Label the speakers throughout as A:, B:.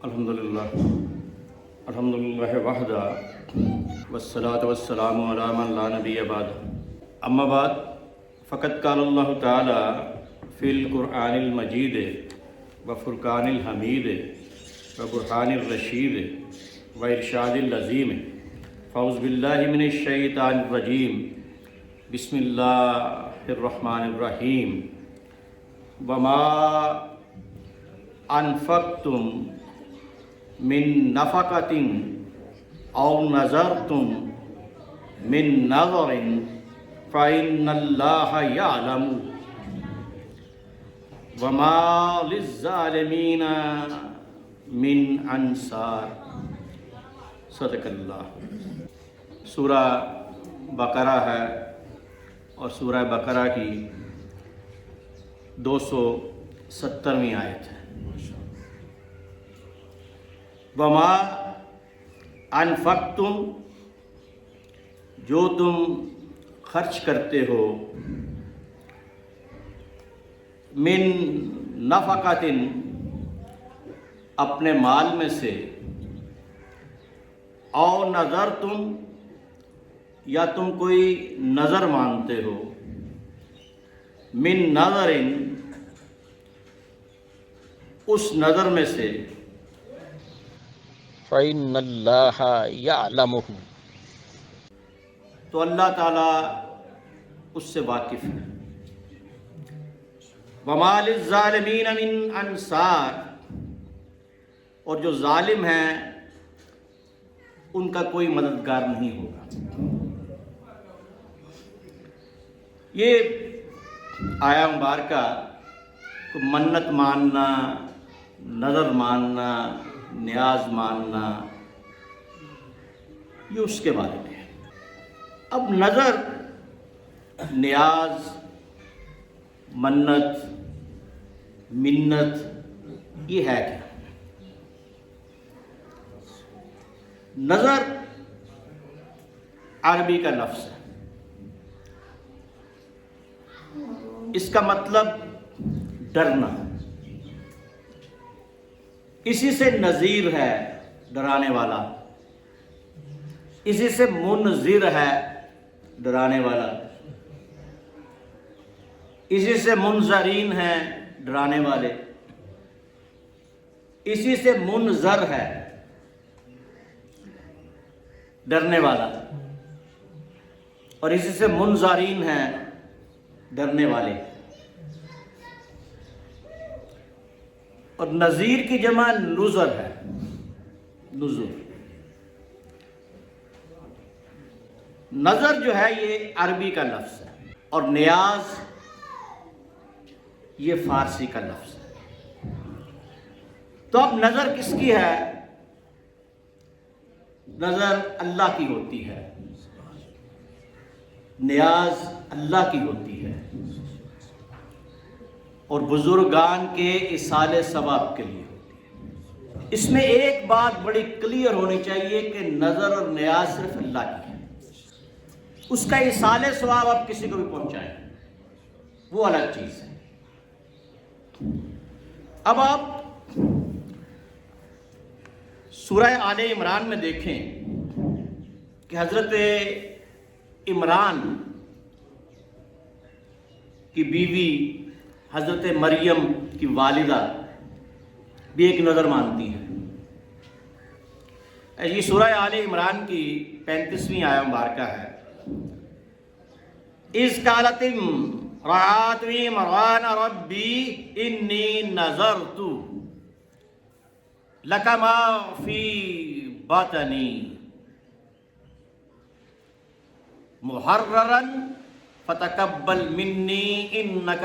A: الحمدللہ وحدہ والصلاة والسلام علی من لا نبی بعد اما بعد فقد قال اللہ تعالی فی القرآن المجید وفرقان الحمید وبرہان الرشید وارشاد العظیم فاعوذ باللہ من الشیطان الرجیم بسم اللہ الرحمن الرحیم وما انفقتم من نفقۃ او نذرتم من نذر فإن اللہ یعلم وما للظالمین من انصار صدق اللہ۔ سورہ بقرہ ہے اور سورہ بقرہ کی 270ویں آیت ہے۔ وما انفقتم، جو تم خرچ کرتے ہو، من نفقۃ، اپنے مال میں سے، او نظر تم، یا تم کوئی نظر مانتے ہو، من نظر، اس نظر میں سے،
B: فَإِنَّ اللَّهَ يَعْلَمُهُ،
A: تو اللہ تعالیٰ اس سے واقف ہے۔ وَمَا لِلظَّالِمِينَ مِنْ أَنصَارٍ، اور جو ظالم ہیں ان کا کوئی مددگار نہیں ہوگا۔ یہ آیا مبارکہ کو منت ماننا، نظر ماننا، نیاز ماننا، یہ اس کے بارے میں ہے۔ اب نظر، نیاز، منت، منت، یہ ہے کیا؟ نظر عربی کا لفظ ہے، اس کا مطلب ڈرنا، اسی سے نذیر ہے ڈرانے والا، اسی سے منذر ہے ڈرانے والا، اسی سے منذرین ہے ڈرانے والے، اسی سے منذر ہے ڈرنے والا، اور اسی سے منذرین ہے ڈرنے والے۔ اور نذیر کی جمع نذر ہے، نذر۔ نظر جو ہے یہ عربی کا لفظ ہے، اور نیاز یہ فارسی کا لفظ ہے۔ تو اب نظر کس کی ہے؟ نظر اللہ کی ہوتی ہے، نیاز اللہ کی ہوتی ہے، اور بزرگان کے ایصال ثواب کے لیے ہوتی ہے۔ اس میں ایک بات بڑی کلیئر ہونی چاہیے کہ نظر اور نیاز صرف اللہ کی ہے، اس کا ایصال ثواب آپ کسی کو بھی پہنچائیں وہ الگ چیز ہے۔ اب آپ سورہ آل عمران میں دیکھیں کہ حضرت عمران کی بیوی حضرت مریم کی والدہ بھی ایک نظر مانتی ہیں۔ یہ سورہ آل عمران کی 35ویں آیہ مبارکہ ہے۔ اِذْ قَالَتِ امْرَأَتُ عِمْرَانَ رَبِّ إِنِّي نَذَرْتُ لَكَ مَا فِي بَطْنِي مُحَرَّرًا فَتَقَبَّلْ مِنِّي إِنَّكَ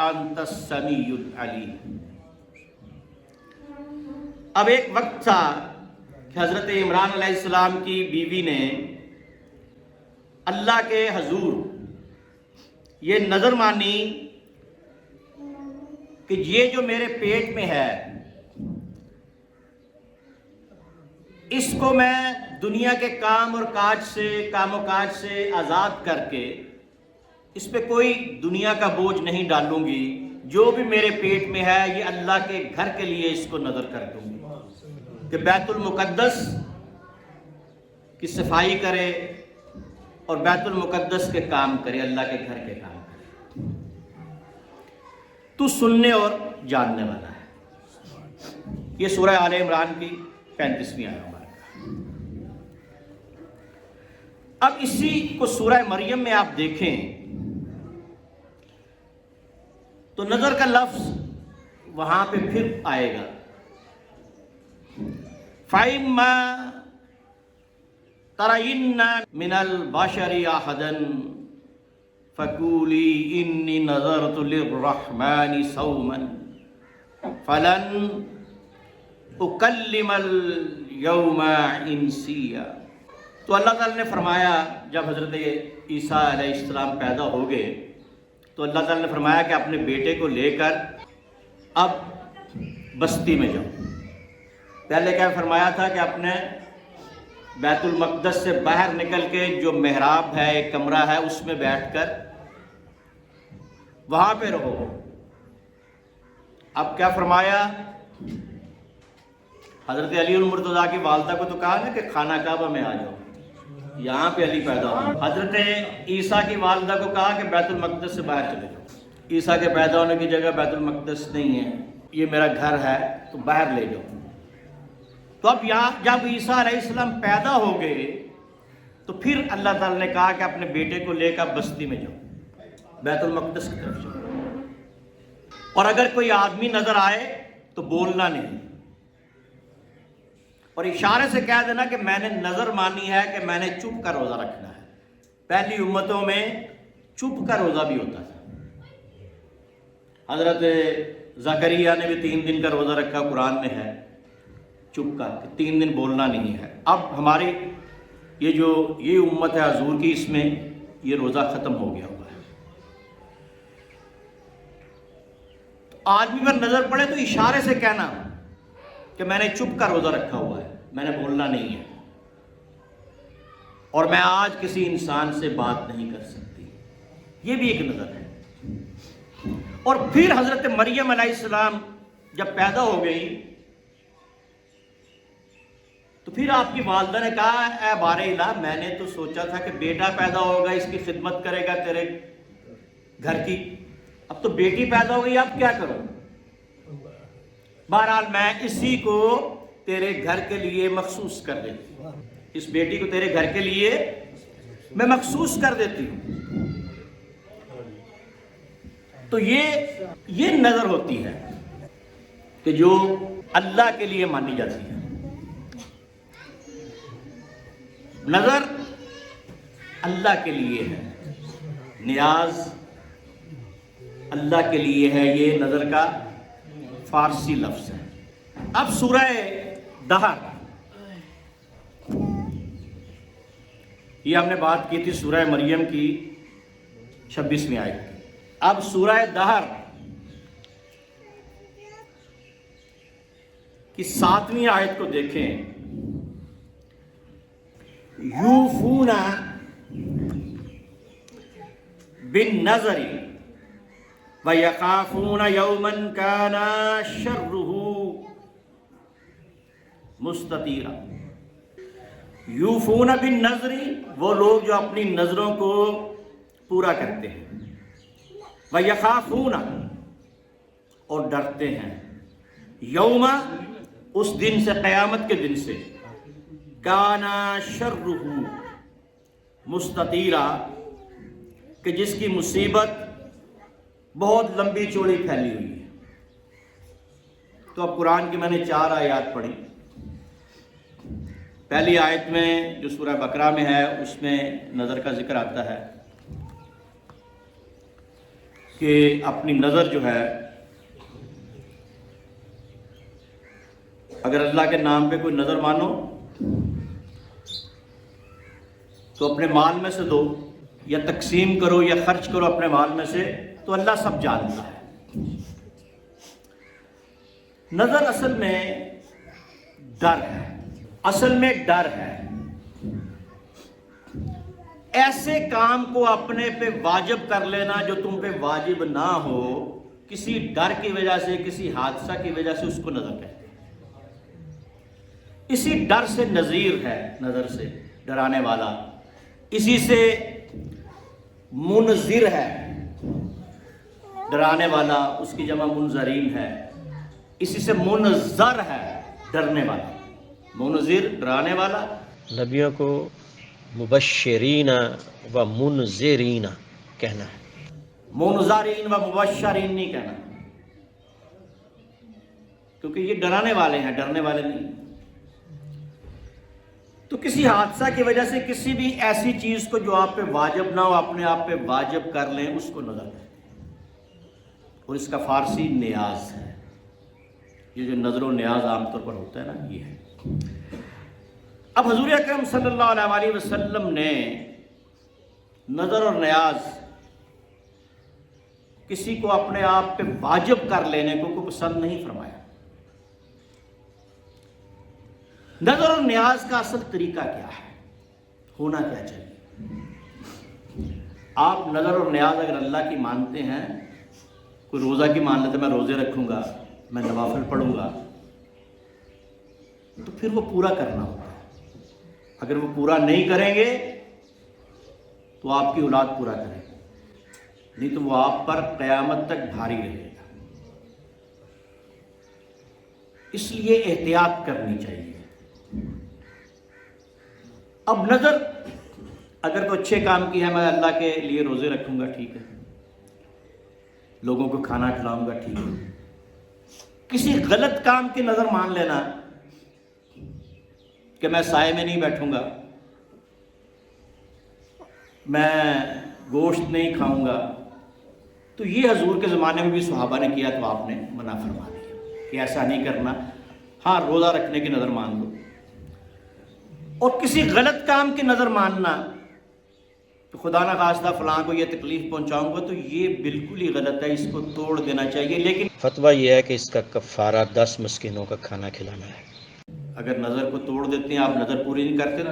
A: أَنْتَ السَّمِيعُ الْعَلِيمُ۔ اب ایک وقت تھا کہ حضرت عمران علیہ السلام کی بیوی نے اللہ کے حضور یہ نظر مانی کہ یہ جو میرے پیٹ میں ہے اس کو میں دنیا کے کام و کاج سے آزاد کر کے اس پہ کوئی دنیا کا بوجھ نہیں ڈالوں گی، جو بھی میرے پیٹ میں ہے یہ اللہ کے گھر کے لیے اس کو نظر کر دوں گی کہ بیت المقدس کی صفائی کرے اور بیت المقدس کے کام کرے، اللہ کے گھر کے کام کرے۔ تو سننے اور جاننے والا ہے۔ یہ سورہ آل عمران کی 35ویں آیت مبارکہ۔ اب اسی کو سورہ مریم میں آپ دیکھیں تو نظر کا لفظ وہاں پہ پھر آئے گا، فَإِمَّا تَرَيِنَّ مِنَ الْبَشَرِ أَحَدًا فَقُولِي إِنِّي نَذَرْتُ لِلرَّحْمَنِ صَوْمًا فَلَنْ أُكَلِّمَ الْيَوْمَ إِنسِيًّا۔ تو اللہ تعالیٰ نے فرمایا جب حضرت عیسیٰ علیہ السلام پیدا ہو گئے تو اللہ تعالیٰ نے فرمایا کہ اپنے بیٹے کو لے کر اب بستی میں جاؤ۔ پہلے کیا فرمایا تھا کہ اپنے بیت المقدس سے باہر نکل کے جو محراب ہے، ایک کمرہ ہے، اس میں بیٹھ کر وہاں پہ رہو۔ اب کیا فرمایا؟ حضرت علی المرتضیٰ کی والدہ کو تو کہا نا کہ خانہ کعبہ میں آ جاؤ، یہاں پہ علی پیدا ہو۔ حضرت عیسیٰ کی والدہ کو کہا کہ بیت المقدس سے باہر چلے جاؤ، عیسیٰ کے پیدا ہونے کی جگہ بیت المقدس نہیں ہے، یہ میرا گھر ہے، تو باہر لے جاؤ۔ تو اب یہاں جب عیسیٰ علیہ السلام پیدا ہو گئے تو پھر اللہ تعالیٰ نے کہا کہ اپنے بیٹے کو لے کر بستی میں جاؤ، بیت المقدس کی طرف جاؤ، اور اگر کوئی آدمی نظر آئے تو بولنا نہیں، اور اشارے سے کہہ دینا کہ میں نے نظر مانی ہے کہ میں نے چپ کا روزہ رکھنا ہے۔ پہلی امتوں میں چپ کا روزہ بھی ہوتا تھا، حضرت زکریا نے بھی 3 دن کا روزہ رکھا، قرآن میں ہے چپ کا، 3 دن بولنا نہیں ہے۔ اب ہماری یہ امت ہے حضور کی، اس میں یہ روزہ ختم ہو گیا ہوا ہے۔ آدمی پر نظر پڑے تو اشارے سے کہنا کہ میں نے چپ کا روزہ رکھا ہوا ہے، میں نے بولنا نہیں ہے، اور میں آج کسی انسان سے بات نہیں کر سکتی، یہ بھی ایک نظر ہے۔ اور پھر حضرت مریم علیہ السلام جب پیدا ہو گئی تو پھر آپ کی والدہ نے کہا اے بار الہ، میں نے تو سوچا تھا کہ بیٹا پیدا ہوگا، اس کی خدمت کرے گا تیرے گھر کی، اب تو بیٹی پیدا ہو گئی، اب کیا کروں؟ بہرحال میں اسی کو تیرے گھر کے لیے مخصوص کر دیتی ہوں، اس بیٹی کو تیرے گھر کے لیے میں مخصوص کر دیتی ہوں۔ تو یہ نظر ہوتی ہے کہ جو اللہ کے لیے مانی جاتی ہے۔ نظر اللہ کے لیے ہے، نیاز اللہ کے لیے ہے، یہ نظر کا فارسی لفظ ہے۔ اب سورہ دہر، یہ ہم نے بات کی تھی سورہ مریم کی 26ویں آیت کی۔ اب سورہ دہر کی 7ویں آیت کو دیکھیں، یوفون بالنظر وَيَخَافُونَ يَوْمًا كَانَ شَرُّهُ مُسْتَطِيرًا۔ یوفون بالنظر، وہ لوگ جو اپنی نظروں کو پورا کرتے ہیں، وَيَخَافُونَ، اور ڈرتے ہیں، یوم، اس دن سے، قیامت کے دن سے، کَانَ شَرُّهُ مُسْتَطِيرًا، کہ جس کی مصیبت بہت لمبی چوڑی پھیلی ہوئی ہے۔ تو اب قرآن کی میں نے 4 آیات پڑھی۔ پہلی آیت میں جو سورہ بقرہ میں ہے اس میں نظر کا ذکر آتا ہے کہ اپنی نظر جو ہے، اگر اللہ کے نام پہ کوئی نظر مانو تو اپنے مال میں سے دو، یا تقسیم کرو یا خرچ کرو اپنے مال میں سے، تو اللہ سب جانتا ہے۔ نظر اصل میں ڈر ہے، اصل میں ڈر ہے۔ ایسے کام کو اپنے پہ واجب کر لینا جو تم پہ واجب نہ ہو، کسی ڈر کی وجہ سے، کسی حادثہ کی وجہ سے اس کو نظر کہتے ہیں۔ اسی ڈر سے نذیر ہے، نظر سے ڈرانے والا، اسی سے منذر ہے ڈرانے والا، اس کی جمع منذرین ہے، اسی سے منذر ہے ڈرنے والا، منذر ڈرانے والا۔
B: نبیوں کو مبشرین و منذرین کہنا ہے،
A: منذرین و مبشرین نہیں کہنا، کیونکہ یہ ڈرانے والے ہیں، ڈرنے والے نہیں۔ تو کسی حادثہ کی وجہ سے کسی بھی ایسی چیز کو جو آپ پہ واجب نہ ہو اپنے آپ پہ واجب کر لیں، اس کو نظر کہتے ہیں، اور اس کا فارسی نیاز ہے۔ یہ جو نظر و نیاز عام طور پر ہوتا ہے نا، یہ ہے۔ اب حضور اکرم صلی اللہ علیہ وسلم نے نظر اور نیاز کسی کو اپنے آپ پہ واجب کر لینے کو پسند نہیں فرمایا۔ نظر اور نیاز کا اصل طریقہ کیا ہے، ہونا کیا چاہیے؟ آپ نظر اور نیاز اگر اللہ کی مانتے ہیں، کوئی روزہ کی مان لیتے میں روزے رکھوں گا، میں نوافل پڑھوں گا، تو پھر وہ پورا کرنا ہوگا۔ اگر وہ پورا نہیں کریں گے تو آپ کی اولاد پورا کرے گی، نہیں تو وہ آپ پر قیامت تک بھاری رہے گا۔ اس لیے احتیاط کرنی چاہیے۔ اب نظر اگر کوئی اچھے کام کی ہے، میں اللہ کے لیے روزے رکھوں گا، ٹھیک ہے، لوگوں کو کھانا کھلاؤں گا، ٹھیک ہے۔ کسی غلط کام کی نظر مان لینا کہ میں سائے میں نہیں بیٹھوں گا، میں گوشت نہیں کھاؤں گا، تو یہ حضور کے زمانے میں بھی صحابہ نے کیا، تو آپ نے منع فرما دیا کہ ایسا نہیں کرنا۔ ہاں، روزہ رکھنے کی نظر مان لو، اور کسی غلط کام کی نظر ماننا تو خدا نہ خواستہ فلاں کو یہ تکلیف پہنچاؤں گا، تو یہ بالکل ہی غلط ہے، اس کو توڑ دینا چاہیے۔ لیکن
B: فتویٰ یہ ہے کہ اس کا کفارہ 10 مسکینوں کا کھانا کھلانا ہے۔
A: اگر نظر کو توڑ دیتے ہیں، آپ نظر پوری نہیں کرتے،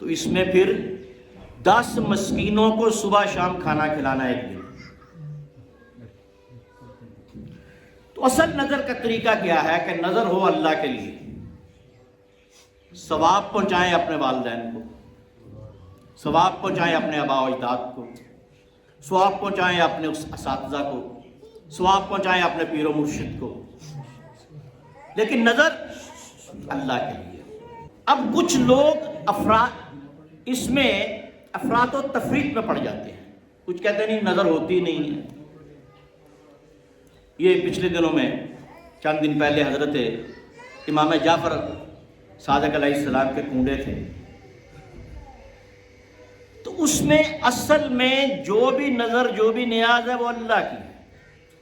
A: تو اس میں پھر 10 مسکینوں کو صبح شام کھانا کھلانا ہے ایک دن۔ تو اصل نظر کا طریقہ کیا ہے کہ نظر ہو اللہ کے لیے، ثواب پہنچائیں اپنے والدین کو، ثواب پہنچائیں اپنے آباء و اجداد کو، ثواب پہنچائیں اپنے اساتذہ کو، ثواب پہنچائیں اپنے پیر و مرشد کو، لیکن نظر اللہ کے لیے۔ اب کچھ لوگ اس میں افراط و تفریط میں پڑ جاتے ہیں، کچھ کہتے ہیں نہیں نظر ہوتی نہیں ہے۔ یہ پچھلے دنوں میں چند دن پہلے حضرت امام جعفر صادق علیہ السلام کے کنڈے تھے، تو اس میں اصل میں جو بھی نظر، جو بھی نیاز ہے، وہ اللہ کی ہے،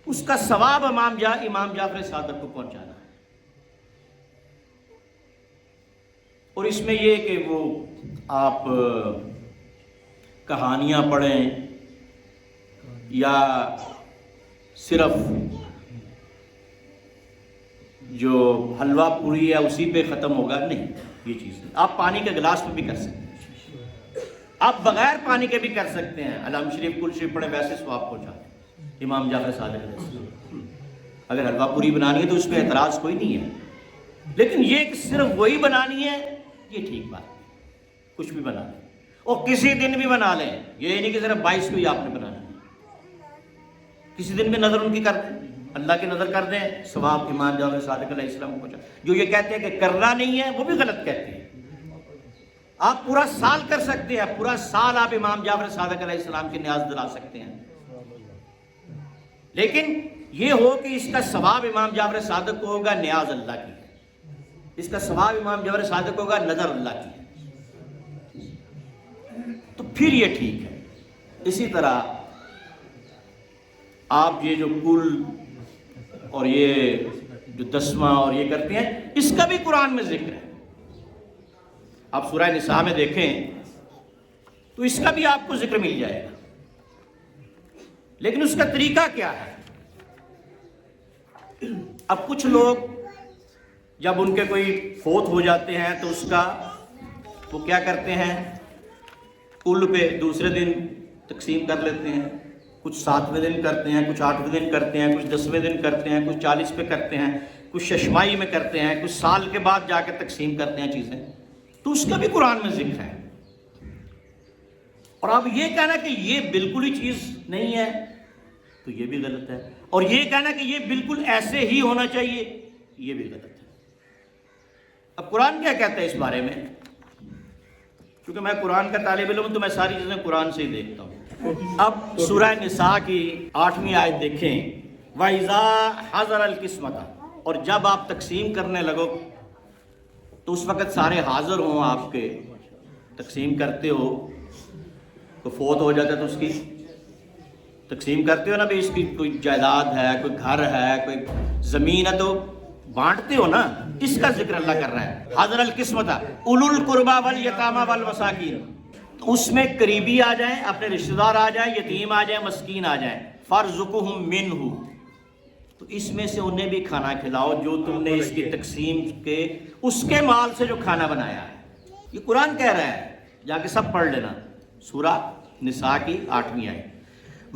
A: اس کا ثواب امام جعفر صادق کو پہنچانا ہے۔ اور اس میں یہ کہ وہ آپ کہانیاں پڑھیں یا صرف جو حلوہ پوری ہے اسی پہ ختم ہوگا، نہیں، یہ چیز نہیں۔ آپ پانی کے گلاس پہ بھی کر سکتے ہیں، آپ بغیر پانی کے بھی کر سکتے ہیں، علام شریف کل شریف پڑھیں، ویسے ثواب پہنچاتے ہیں امام جعفر صادق علیہ السلام۔ اگر حلوہ پوری بنانی ہے تو اس پہ اعتراض کوئی نہیں ہے، لیکن یہ کہ صرف وہی بنانی ہے، یہ ٹھیک بات ہے، کچھ بھی بنا لیں، اور کسی دن بھی بنا لیں، یہ نہیں کہ صرف 22 کو ہی آپ نے بنانا ہے، کسی دن بھی نظر ان کی کر دیں، اللہ کی نظر کر دیں، ثواب امام جعفر صادق علیہ السلام کو پہنچا۔ جو یہ کہتے ہیں کہ کرنا نہیں ہے، وہ بھی غلط کہتے ہیں۔ آپ پورا سال کر سکتے ہیں، پورا سال آپ امام جعفر صادق علیہ السلام کی نیاز دلا سکتے ہیں، لیکن یہ ہو کہ اس کا ثواب امام جعفر صادق کو ہوگا، نیاز اللہ کی ہے، اس کا ثواب امام جعفر صادق کو ہوگا، نظر اللہ کی ہے، تو پھر یہ ٹھیک ہے۔ اسی طرح آپ یہ جو کل اور یہ جو 10واں اور یہ کرتے ہیں، اس کا بھی قرآن میں ذکر ہے۔ آپ سورہ نساء میں دیکھیں تو اس کا بھی آپ کو ذکر مل جائے گا، لیکن اس کا طریقہ کیا ہے؟ اب کچھ لوگ جب ان کے کوئی فوت ہو جاتے ہیں تو اس کا وہ کیا کرتے ہیں، کل پہ دوسرے دن تقسیم کر لیتے ہیں، کچھ 7ویں دن کرتے ہیں، کچھ 8ویں دن کرتے ہیں، کچھ 10ویں دن کرتے ہیں، کچھ 40 پہ کرتے ہیں، کچھ ششمائی میں کرتے ہیں، کچھ سال کے بعد جا کے تقسیم کرتے ہیں چیزیں، تو اس کا بھی قرآن میں ذکر ہے۔ اور اب یہ کہنا کہ یہ بالکل ہی چیز نہیں ہے تو یہ بھی غلط ہے، اور یہ کہنا کہ یہ بالکل ایسے ہی ہونا چاہیے یہ بھی غلط ہے۔ اب قرآن کیا کہتا ہے اس بارے میں؟ کیونکہ میں قرآن کا طالب علم ہوں تو میں ساری چیزیں قرآن سے ہی دیکھتا ہوں۔ اب سورہ نساء کی 8ویں آیت دیکھیں، وَإِذَا حَضَرَ الْقِسْمَةَ، اور جب آپ تقسیم کرنے لگو تو اس وقت سارے حاضر ہوں آپ کے، تقسیم کرتے ہو، کوئی فوت ہو جاتا ہے تو اس کی تقسیم کرتے ہو نا، بھی اس کی کوئی جائیداد ہے، کوئی گھر ہے، کوئی زمین ہے تو بانٹتے ہو نا، اس کا ذکر اللہ کر رہا ہے۔ حضر القسمۃ اولو القربى والیتامى والمساکین، تو اس میں قریبی آ جائیں، اپنے رشتہ دار آ جائیں، یتیم آ جائیں، مسکین آ جائیں، فارزقہم منہ، تو اس میں سے انہیں بھی کھانا کھلاؤ جو تم نے اس کی تقسیم کے اس کے مال سے جو کھانا بنایا ہے۔ یہ قرآن کہہ رہا ہے، جا کے سب پڑھ لینا، سورہ نساء کی 8ویں آیت۔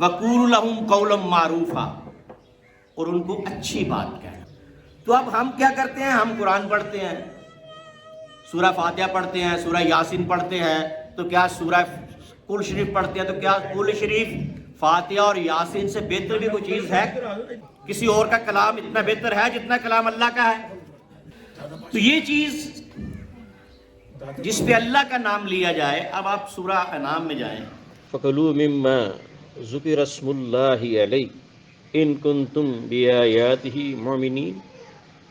A: وَقُولُوا لَهُمْ قَوْلًا مَّعْرُوفًا، اور ان کو اچھی بات کہنا۔ تو اب ہم کیا کرتے ہیں؟ ہم قرآن پڑھتے ہیں، سورہ فاتحہ پڑھتے ہیں، سورہ یاسین پڑھتے ہیں، تو کیا سورہ کل شریف پڑھتے ہیں، تو کیا کل شریف فاتحہ اور یاسین سے بہتر بھی کوئی چیز ہے؟ کسی اور کا کلام اتنا بہتر ہے جتنا کلام اللہ کا ہے؟ تو یہ چیز جس پہ اللہ کا نام لیا جائے، اب آپ سورہ انعام میں جائیں،
B: فَكُلُوا مِمَّا ذُكِرَ اسْمُ اللَّهِ عَلَيْهِ إِن كُنتُم بِآيَاتِهِ مُؤْمِنِينَ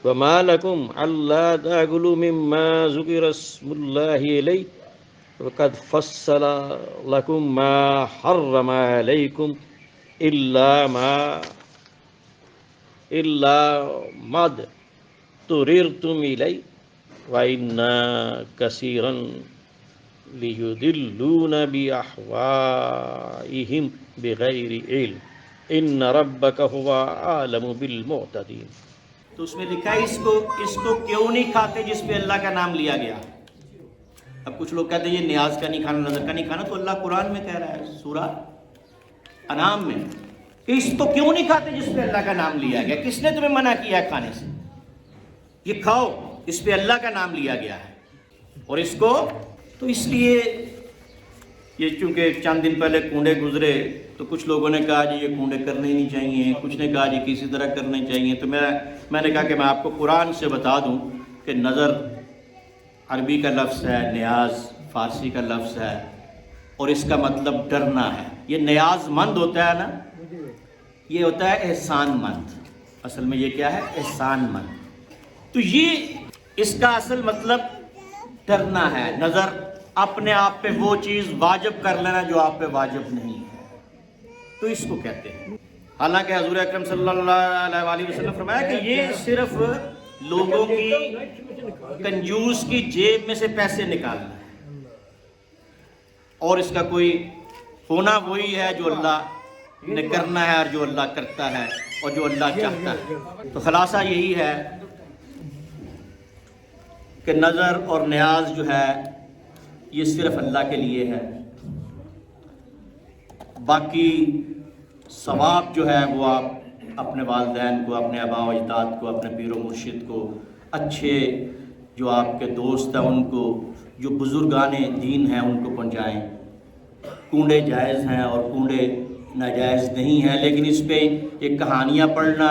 B: وَمَا لَكُمْ أَلَّا تَأْكُلُوا مِمَّا ذُكِرَ اسْمُ اللَّهِ عَلَيْهِ وَقَدْ فَصَّلَ لَكُم مَّا حَرَّمَ عَلَيْكُمْ إِلَّا مَا اضْطُرِرْتُمْ إِلَيْهِ وَإِنَّ كَثِيرًا لِيُضِلُّونَ بِأَهْوَائِهِمْ بِغَيْرِ عِلْمٍ إِنَّ رَبَّكَ هُوَ أَعْلَمُ بِالْمُعْتَدِينَ۔
A: تو اس میں لکھا ہے اس کو کیوں نہیں کھاتے جس پہ اللہ کا نام لیا گیا؟ اب کچھ لوگ کہتے ہیں یہ نیاز کا نہیں کھانا، نظر کا نہیں کھانا، تو اللہ قرآن میں کہہ رہا ہے سورہ انعام میں کہ اس تو کیوں نہیں کھاتے جس پہ اللہ کا نام لیا گیا؟ کس نے تمہیں منع کیا ہے کھانے سے؟ یہ کھاؤ، اس پہ اللہ کا نام لیا گیا ہے۔ اور اس کو تو اس لیے یہ چونکہ چند دن پہلے کنڈے گزرے تو کچھ لوگوں نے کہا جی یہ کنڈے کرنے ہی نہیں چاہیے، کچھ نے کہا جی کسی طرح کرنے چاہیے، تو میں نے کہا کہ میں آپ کو قرآن سے بتا دوں کہ نظر عربی کا لفظ ہے، نیاز فارسی کا لفظ ہے، اور اس کا مطلب ڈرنا ہے۔ یہ نیاز مند ہوتا ہے نا، یہ ہوتا ہے احسان مند، اصل میں یہ کیا ہے؟ احسان مند۔ تو یہ اس کا اصل مطلب ڈرنا ہے، نظر اپنے آپ پہ وہ چیز واجب کر لینا جو آپ پہ واجب نہیں ہے، تو اس کو کہتے ہیں۔ حالانکہ حضور اکرم صلی اللہ علیہ وآلہ وسلم فرمایا کہ یہ صرف لوگوں کی کنجوس کی جیب میں سے پیسے نکالنا ہے، اور اس کا کوئی ہونا وہی ہے جو اللہ نے کرنا ہے اور جو اللہ کرتا ہے اور جو اللہ چاہتا ہے۔ تو خلاصہ یہی ہے کہ نظر اور نیاز جو ہے یہ صرف اللہ کے لیے ہے، باقی ثواب جو ہے وہ آپ اپنے والدین کو، اپنے آباء و اجداد کو، اپنے پیر و مرشد کو، اچھے جو آپ کے دوست ہیں ان کو، جو بزرگان دین ہیں ان کو پہنچائیں۔ کنڈے جائز ہیں اور کنڈے ناجائز نہیں ہیں، لیکن اس پہ یہ کہانیاں پڑھنا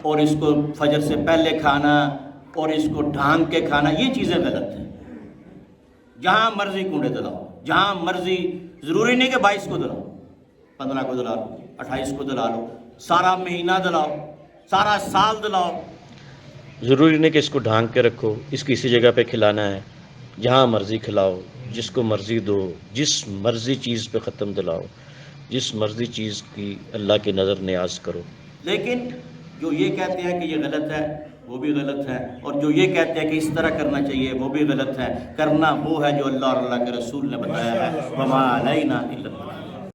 A: اور اس کو فجر سے پہلے کھانا اور اس کو ڈھانگ کے کھانا، یہ چیزیں غلط ہیں۔ جہاں مرضی کنڈے دلاؤ، جہاں مرضی، ضروری نہیں کہ 22 کو دلاؤ، 15 کو دلا لو، 28 کو دلا لو، سارا مہینہ دلاؤ، سارا سال دلاؤ۔
B: ضروری نہیں کہ اس کو ڈھانک کے رکھو، اس کو اسی جگہ پہ کھلانا ہے، جہاں مرضی کھلاؤ، جس کو مرضی دو، جس مرضی چیز پہ ختم دلاؤ، جس مرضی چیز کی اللہ کی نظر نیاز کرو۔
A: لیکن جو یہ کہتے ہیں کہ یہ غلط ہے وہ بھی غلط ہے، اور جو یہ کہتے ہیں کہ اس طرح کرنا چاہیے وہ بھی غلط ہے۔ کرنا وہ ہے جو اللہ اور اللہ کے رسول نے بتایا ہے، وَمَا عَلَيْنَا إِلَّا الْبَلَاغُ۔